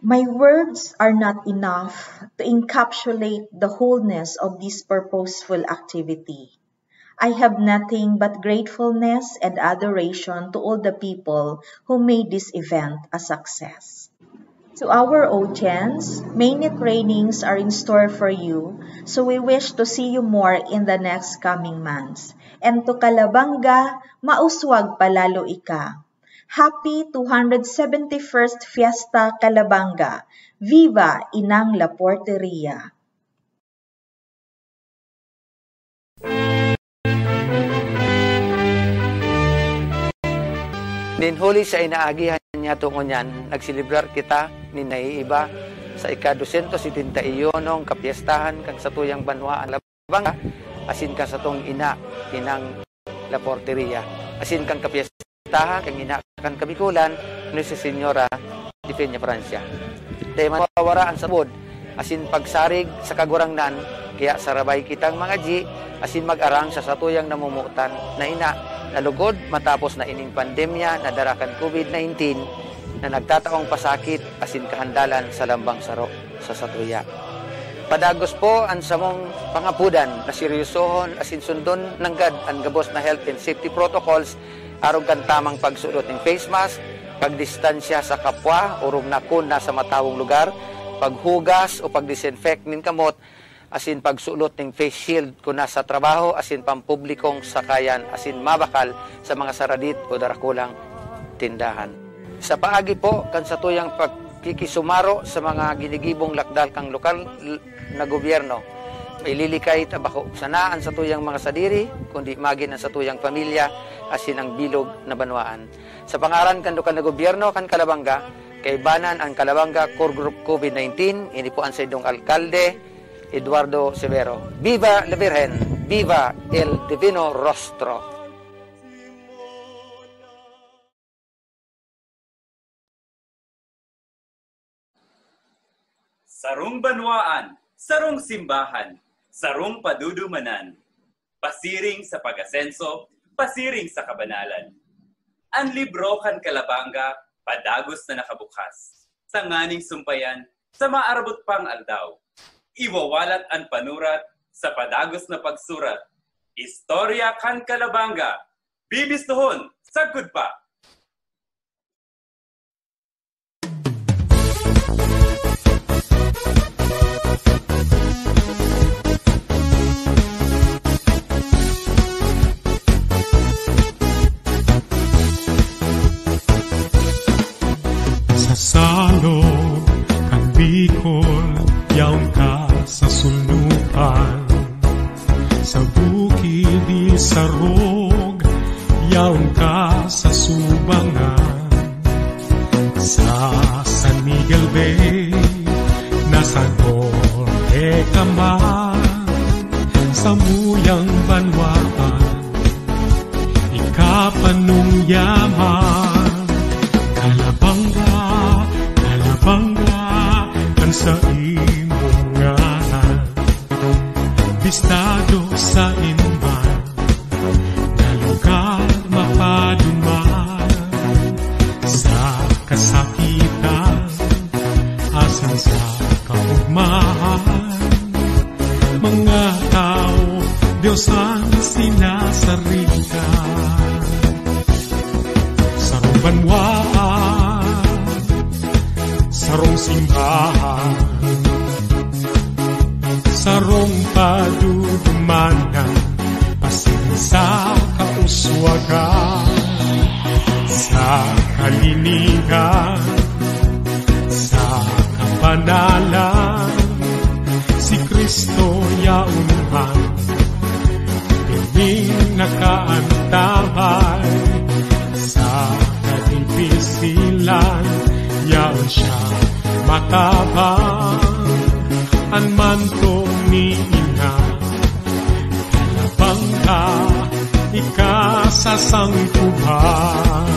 My words are not enough to encapsulate the wholeness of this purposeful activity. I have nothing but gratefulness and adoration to all the people who made this event a success. To our audience, many trainings are in store for you, so we wish to see you more in the next coming months. And to Calabanga, mauswag palalo ika. Happy 271st Fiesta Calabanga! Viva Inang La Porteria! Ninhuli sa inaagihan niya tungo niyan, nagsilibrar kita ni naiiba sa ika-271 kapiestahan kang satuyang banwa ang Labanga, asin ka sa tong inang La Porteria. Asin kang kapiestahan kang ina kang kabikulan ni si Senyora di Peña Francia. Dahil mawawara ang sabod, asin pagsarig sa kagurangnan, kaya sarabay kitang mga G, asin mag-arang sa satuyang namumutan na ina, nalugod matapos na ining pandemya na darakan COVID-19 na nagtataong pasakit asin kahandalan sa lambang saro sa satuya. Padagos po ang samong pangapudan na seryosohon asin sundon nanggad ang gabos na health and safety protocols arog kan tamang pagsulot ng face mask, pagdistansya sa kapwa urong nakun nasa matawong lugar, paghugas o pagdisinfect ng kamot, asin pagsulot ng face shield kung nasa trabaho, asin pampublikong sakayan, asin mabakal sa mga saradit o darakulang tindahan. Sa paagi po, kan sa tuyang pagkikisumaro sa mga ginigibong lakdal kang lokal na gobyerno, may lilikay tabako sanaan sa tuyang mga sadiri, kundi magin ang sa tuyang pamilya, asin ang bilog na banwaan. Sa pangaran kan lokal na gobyerno kan Calabanga, kay banan ang Calabanga Core Group COVID-19, ini po ang sa idong alkalde, Eduardo Severo. Viva la Virgen! Viva el Divino Rostro! Sarong banwaan, sarong simbahan, sarong padudumanan, pasiring sa pag-asenso, pasiring sa kabanalan. Ang libro kan Calabanga, padagos na nakabukas. Sa nganing sumpayan, sa maarabot pang aldaw. Iwawalat ang panurat sa padagos na pagsurat. Istorya kan Calabanga. Bibistuhon, sagud pa. Sa salog ang Bikol, yaon ka sa sulupan. Sa bukid di sarog, yaon ka sa subangan. Sa San Miguel Bay, nasa norte ka man. Sa muyang banwaan, ikapanong yaman. Calabanga, Calabanga, ang sa imong ngalan. Bistado sa inman, na lugar mapaduman. Sa kasakitan, asan sa kaugmahan. Mga tao, Diyos ang sinasarita. Sarong banwaan, sarong simbahan, sarong padudumanan, pasin sa kauswagan, sa kalinigan, sa kapanalan, si Kristo yaunhan, piling nakaantabay, sa kadibisilan, yaon siya matabang, ang mantong ni Ina. Calabanga, ikasasangkuhan.